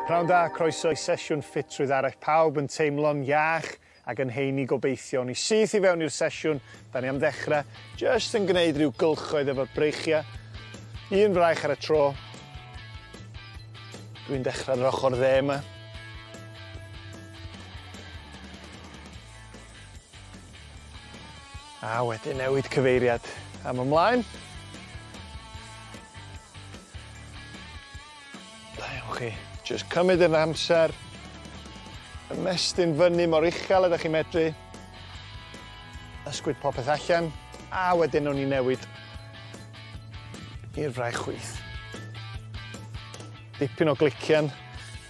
Pnawn da, croeso i sesiwn ffit trwydd arall. Pawb yn teimlo'n iach ac yn heini gobeithio. Ni syth i fewn i'r sesiwn, da ni am ddechrau, jyst yn gwneud rhyw gylchoedd efo'r breichiau. Un fraich ar y tro. Dwi'n dechrau ar yr ochr dde yma. A wedyn newid cyfeiriad am ymlaen. Da iawn chi. Jyst cymryd yn amser, ymestyn fyny mor uchel ydych chi'n medru, ysgwyd popeth allan, a wedyn o'n i newid i'r fraich chwith. Dipyn o glician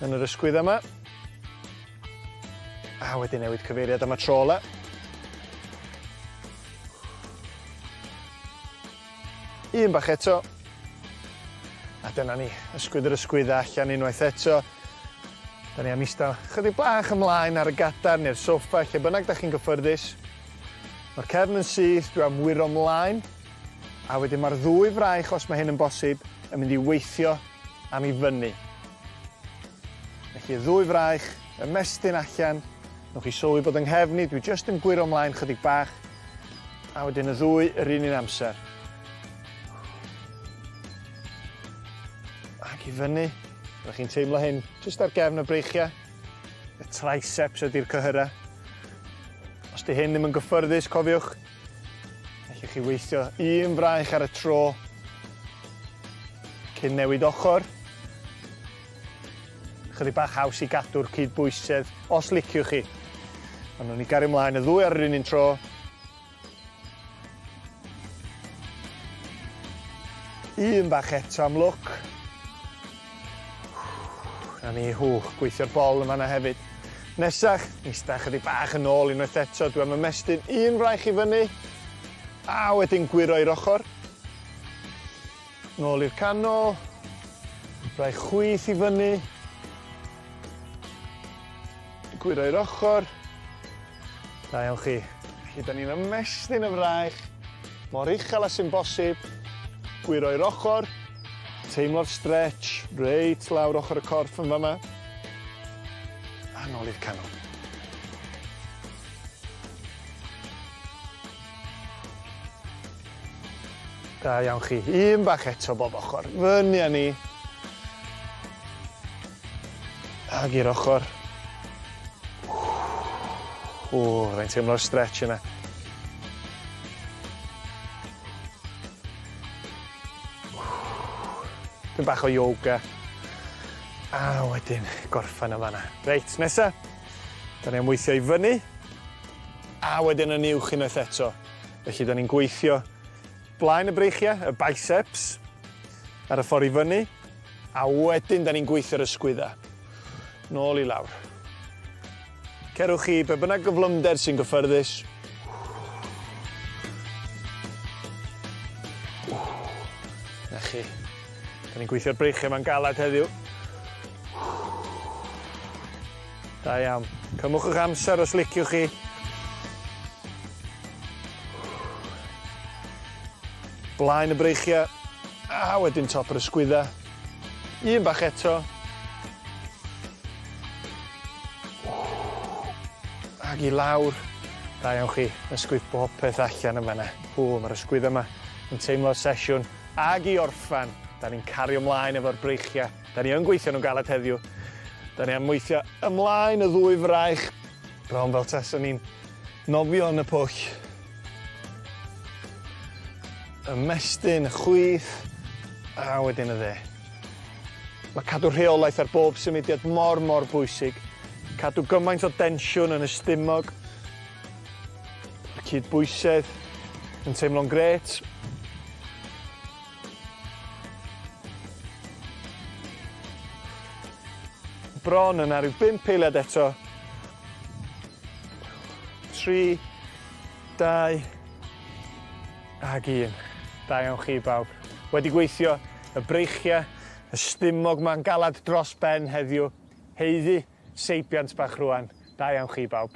yn yr ysgwydd yma, a wedyn newid cyfeiriad am y trola. Un bach eto. A dyna ni, ysgwyd yr ysgwydd allan unwaith eto. Da ni am eistedd chydig bach ymlaen ar y gadar neu'r soffa, lle bynnag da chi'n gyffyrddus. Mae'r cefn yn syth, dwi am wyro ymlaen. A wedyn mae'r ddwy fraich, os mae hyn yn bosib, yn mynd i weithio am i fyny. Felly ddwy fraich, ymestyn allan. Nwch chi sylwi bod yng nghefni, dwi jyst yn gwyro ymlaen chydig bach. A wedyn y ddwy yr un amser. Ac i fyny, rydych chi'n teimlo hyn jyst ar gefn y breichiau. Y triceps ydy'r cyhyra. Os di hyn ddim yn gyffyrddus, cofiwch, allwch chi weithio un fraich ar y tro cyn newid ochr. Chydig bach haws i gadw'r cydbwysedd, os liciwch chi. A nhw'n ni gario ymlaen y ddwy ar yr un tro. Un bach eto am lwc. A ni, gweithio'r bol yma na hefyd. Nesach, eistedd chydig bach yn ôl unwaith eto. Dwi am ymestyn un fraich i fyny. A wedyn gwiro i'r ochr. Nôl i'r canol. Fraich chwith i fyny. Gwiro i'r ochr. Da iawn chi. Felly, da ni'n ymestyn y fraich. Mor uchel a sy'n bosib. Gwiro i'r ochr. Teimlo'r stretch, reit lawr ochr y corff yn fama. A nôl i'r canol. Da iawn chi. Un bach eto bob ochr. Fyny â ni. Ag i'r ochr. Rhaid teimlo'r stretch yna. Dwi'n bach o yoga. A wedyn gorffan yma na. Reit, nesa. Da ni am weithio i fyny. A wedyn yn uwch unwaith eto. Felly da ni'n gweithio blaen y breichiau, y biceps, ar y ffordd i fyny. A wedyn da ni'n gweithio'r ysgwyddau. Nôl i lawr. Cerwch chi be bynnag gyflymder sy'n gyffyrddus. Na chi. Da ni'n gweithio'r breichiau yma'n galad heddiw. Da iawn. Cymwch eich amser os liciwch chi. Blaen y breichiau. A wedyn top yr ysgwyddau. Un bach eto. Ag i lawr. Da iawn chi. Ysgwydd bob peth allan yma na. Mae'r ysgwydd yma yn teimlo'r sesiwn. Ag i orffan. Da ni'n cario ymlaen efo'r breichiau. Da ni yn gweithio nhw'n galad heddiw. Da ni am weithio ymlaen y ddwy fraich. Bron fel tas o'n i'n nofio yn y pwll. Ymestyn y chwith. A wedyn y dde. Mae cadw rheolaeth ar bob symudiad mor bwysig. Cadw gymaint o densiwn yn y stumog. Y cydbwysedd yn teimlo'n gret. Bron yna rhyw 5 eiliad eto. 3, 2, ag 1. Da iawn chi bawb. Wedi gweithio y breichiau, y stumog ma'n galad dros ben heddiw. Heiddi, seibiant bach rwan. Da iawn chi bawb.